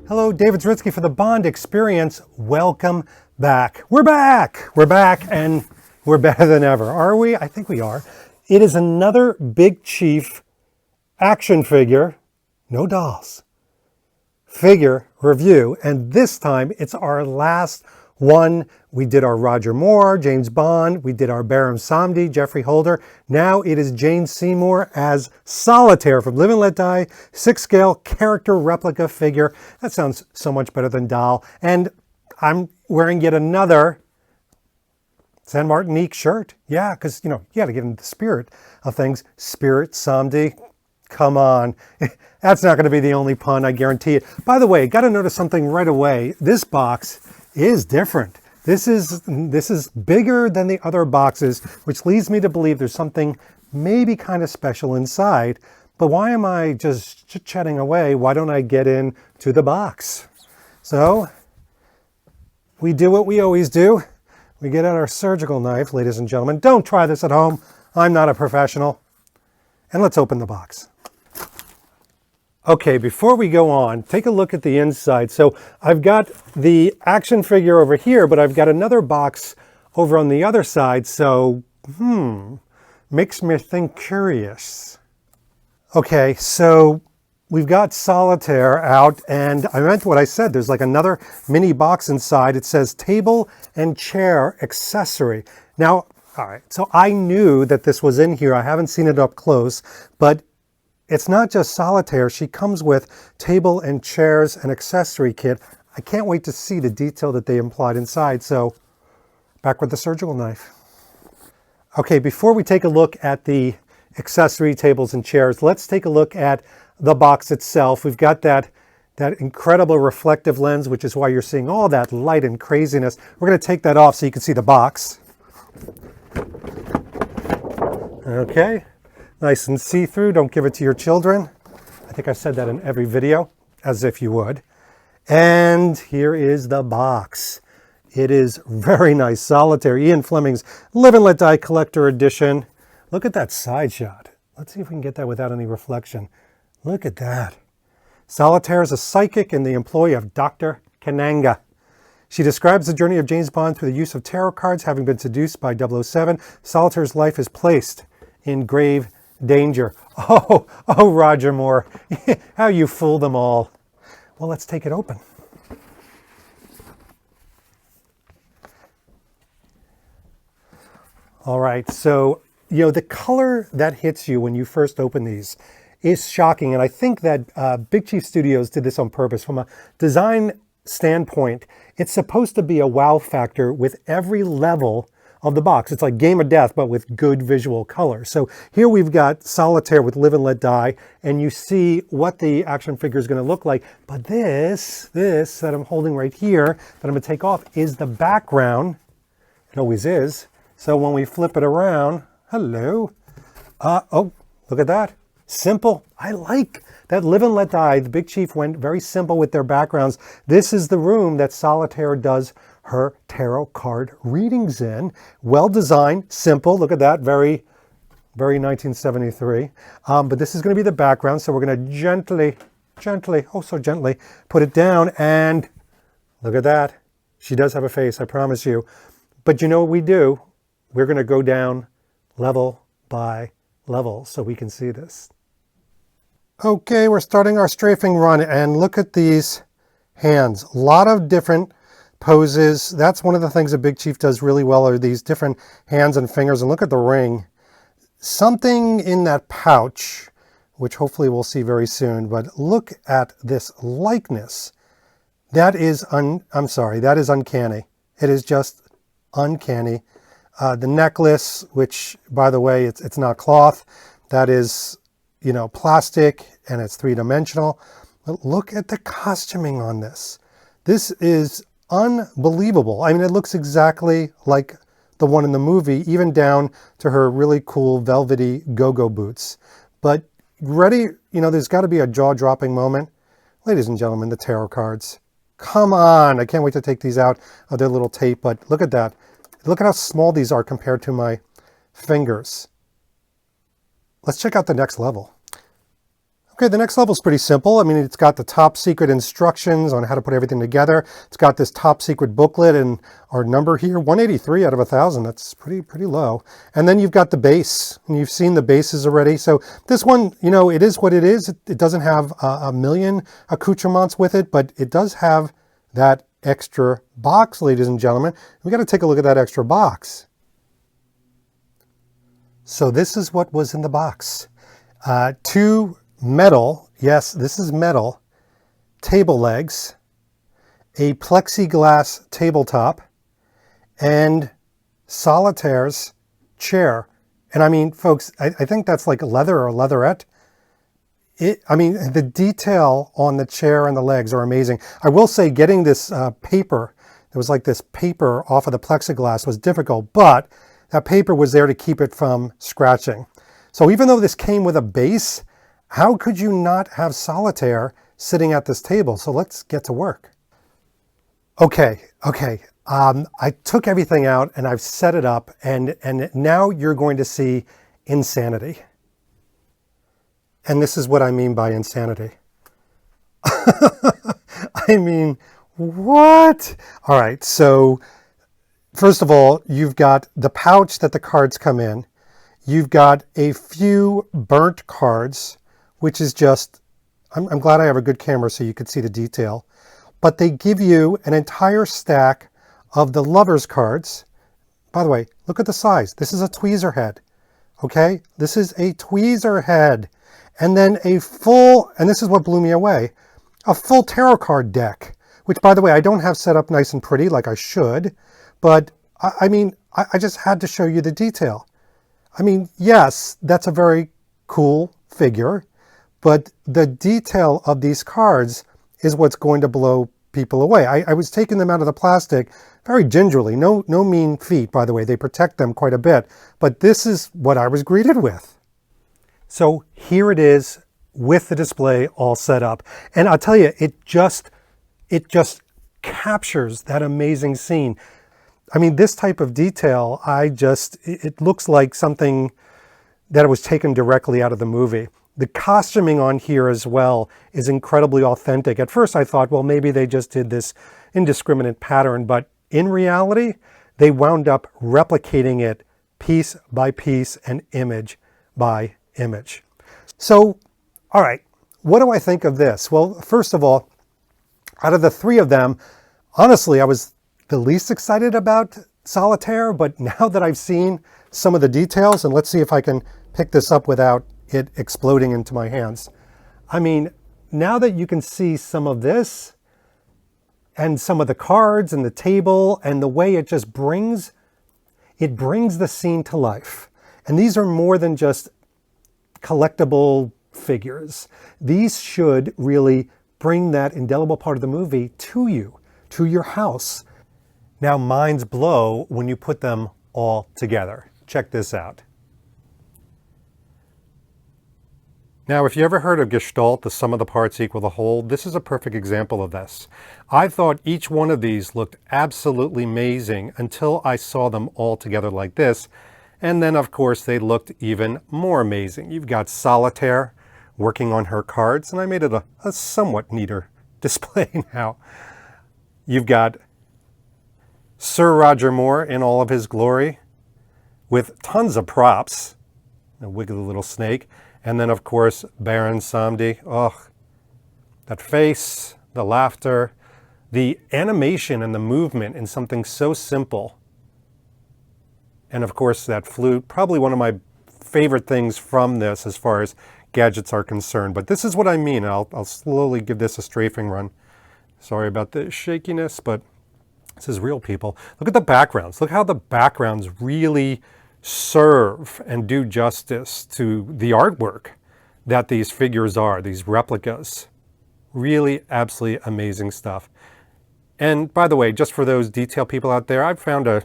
Hello, David Zritsky for the Bond Experience. Welcome back. We're back. We're back and we're better than ever. Are we? I think we are. It is another Big Chief action figure, no dolls, figure review. And this time it's our last one. We did our Roger Moore, James Bond. We did our Baron Samedi, Jeffrey Holder. Now it is Jane Seymour as Solitaire from Live and Let Die, 6-scale character replica figure. That sounds so much better than doll. And I'm wearing yet another San Martinique shirt. Yeah, because, you got to get into the spirit of things. Spirit, Samedi. Come on. That's not going to be the only pun, I guarantee it. By the way, got to notice something right away. This box is different. This is bigger than the other boxes, which leads me to believe there's something maybe kind of special inside. But why am I just chit-chatting away? Why don't I get into the box? So we do what we always do. We get out our surgical knife, ladies and gentlemen. Don't try this at home. I'm not a professional. And let's open the box. Okay, before we go on, take a look at the inside. So I've got the action figure over here, but I've got another box over on the other side. So, makes me think curious. Okay, so we've got Solitaire out, and I meant what I said. There's like another mini box inside. It says table and chair accessory. Now, all right, so I knew that this was in here. I haven't seen it up close, but it's not just Solitaire. She comes with table and chairs and accessory kit. I can't wait to see the detail that they implied inside. So back with the surgical knife. Okay, before we take a look at the accessory tables and chairs, let's take a look at the box itself. We've got that incredible reflective lens, which is why you're seeing all that light and craziness. We're going to take that off so you can see the box. Okay. Nice and see-through. Don't give it to your children. I think I've said that in every video, as if you would. And here is the box. It is very nice. Solitaire. Ian Fleming's Live and Let Die Collector Edition. Look at that side shot. Let's see if we can get that without any reflection. Look at that. Solitaire is a psychic and the employee of Dr. Kananga. She describes the journey of James Bond through the use of tarot cards. Having been seduced by 007, Solitaire's life is placed in grave danger. Oh, Roger Moore, how you fool them all. Well, let's take it open. All right, so, the color that hits you when you first open these is shocking. And I think that Big Chief Studios did this on purpose. From a design standpoint, it's supposed to be a wow factor with every level of the box. It's like Game of Death, but with good visual color. So here we've got Solitaire with Live and Let Die, and you see what the action figure is going to look like. But this that I'm holding right here, that I'm going to take off, is the background. It always is. So when we flip it around, hello. Oh, look at that. Simple. I like that Live and Let Die. The Big Chief went very simple with their backgrounds. This is the room that Solitaire does her tarot card readings in. Well designed, simple. Look at that, very, very 1973. But this is going to be the background, so we're going to gently, oh so gently, put it down, and look at that. She does have a face, I promise you. But you know what we do? We're going to go down level by level so we can see this. Okay, we're starting our strafing run, and look at these hands. A lot of different poses. That's one of the things that Big Chief does really well, are these different hands and fingers. And look at the ring. Something in that pouch, which hopefully we'll see very soon, but look at this likeness. That is that is uncanny. It is just uncanny. The necklace, which by the way, it's not cloth. That is, plastic, and it's three-dimensional. But look at the costuming on this. This is unbelievable. I mean, it looks exactly like the one in the movie, even down to her really cool velvety go-go boots. But ready, there's got to be a jaw-dropping moment. Ladies and gentlemen, the tarot cards. Come on. I can't wait to take these out of their little tape, but look at that. Look at how small these are compared to my fingers. Let's check out the next level. Okay, the next level is pretty simple. I mean, it's got the top secret instructions on how to put everything together. It's got this top secret booklet and our number here, 183 out of 1,000. That's pretty low. And then you've got the base, and you've seen the bases already. So this one, you know, it is what it is. It doesn't have a million accoutrements with it, but it does have that extra box, ladies and gentlemen. We got to take a look at that extra box. So this is what was in the box. Two metal, yes, this is metal, table legs, a plexiglass tabletop, and Solitaire's chair. And I mean, folks, I think that's like leather or leatherette. I mean, the detail on the chair and the legs are amazing. I will say getting this paper, there was like this paper off of the plexiglass was difficult, but that paper was there to keep it from scratching. So even though this came with a base, how could you not have Solitaire sitting at this table? So let's get to work. Okay. I took everything out and I've set it up, and now you're going to see insanity. And this is what I mean by insanity. I mean, what? All right, so first of all, you've got the pouch that the cards come in. You've got a few burnt cards, which is just, I'm glad I have a good camera so you could see the detail. But they give you an entire stack of the lovers cards. By the way, look at the size. This is a tweezer head, okay? This is a tweezer head. And then a full, and this is what blew me away, a full tarot card deck, which, by the way, I don't have set up nice and pretty like I should. But, I mean, I just had to show you the detail. I mean, yes, that's a very cool figure, but the detail of these cards is what's going to blow people away. I was taking them out of the plastic very gingerly. No mean feat, by the way. They protect them quite a bit. But this is what I was greeted with. So here it is with the display all set up. And I'll tell you, it just captures that amazing scene. I mean, this type of detail, it looks like something that was taken directly out of the movie. The costuming on here as well is incredibly authentic. At first I thought, well, maybe they just did this indiscriminate pattern, but in reality, they wound up replicating it piece by piece and image by image. So, all right, what do I think of this? Well, first of all, out of the three of them, honestly, I was the least excited about Solitaire, but now that I've seen some of the details, and let's see if I can pick this up without it exploding into my hands. I mean, now that you can see some of this and some of the cards and the table and the way it just brings the scene to life. And these are more than just collectible figures. These should really bring that indelible part of the movie to you, to your house. Now, minds blow when you put them all together. Check this out. Now, if you ever heard of Gestalt, the sum of the parts equal the whole, this is a perfect example of this. I thought each one of these looked absolutely amazing until I saw them all together like this. And then, of course, they looked even more amazing. You've got Solitaire working on her cards, and I made it a somewhat neater display now. You've got Sir Roger Moore in all of his glory with tons of props, a wiggly little snake. And then, of course, Baron Samedi. Oh, that face, the laughter, the animation and the movement in something so simple. And, of course, that flute, probably one of my favorite things from this as far as gadgets are concerned. But this is what I mean. I'll slowly give this a strafing run. Sorry about the shakiness, but this is real, people. Look at the backgrounds. Look how the backgrounds really serve and do justice to the artwork that these figures are, these replicas. Really absolutely amazing stuff. And by the way, just for those detail people out there, I've found a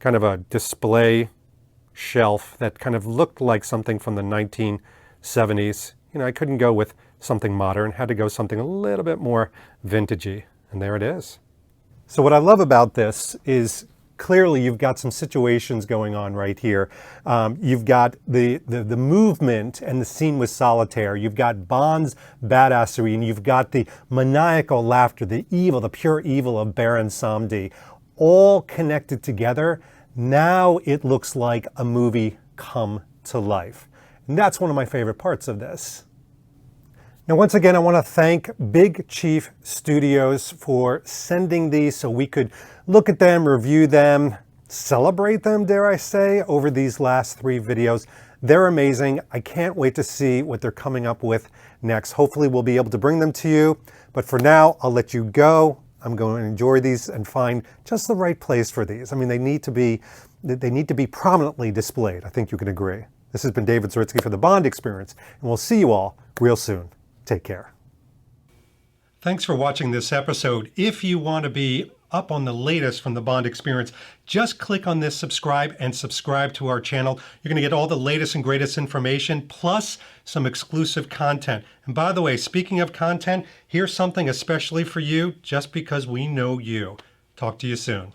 kind of a display shelf that kind of looked like something from the 1970s. You know, I couldn't go with something modern, had to go something a little bit more vintagey, and there it is. So what I love about this is clearly you've got some situations going on right here. You've got the movement and the scene with Solitaire. You've got Bond's badassery, and you've got the maniacal laughter, the evil, the pure evil of Baron Samedi, all connected together. Now it looks like a movie come to life. And that's one of my favorite parts of this. Now, once again, I want to thank Big Chief Studios for sending these so we could look at them, review them, celebrate them, dare I say, over these last 3 videos. They're amazing. I can't wait to see what they're coming up with next. Hopefully we'll be able to bring them to you. But for now, I'll let you go. I'm going to enjoy these and find just the right place for these. I mean, they need to be prominently displayed. I think you can agree. This has been David Zaritsky for The Bond Experience, and we'll see you all real soon. Take care. Thanks for watching this episode. If you want to be up on the latest from the Bond Experience, just click on this subscribe and subscribe to our channel. You're going to get all the latest and greatest information, plus some exclusive content. And by the way, speaking of content, here's something especially for you, just because we know you. Talk to you soon.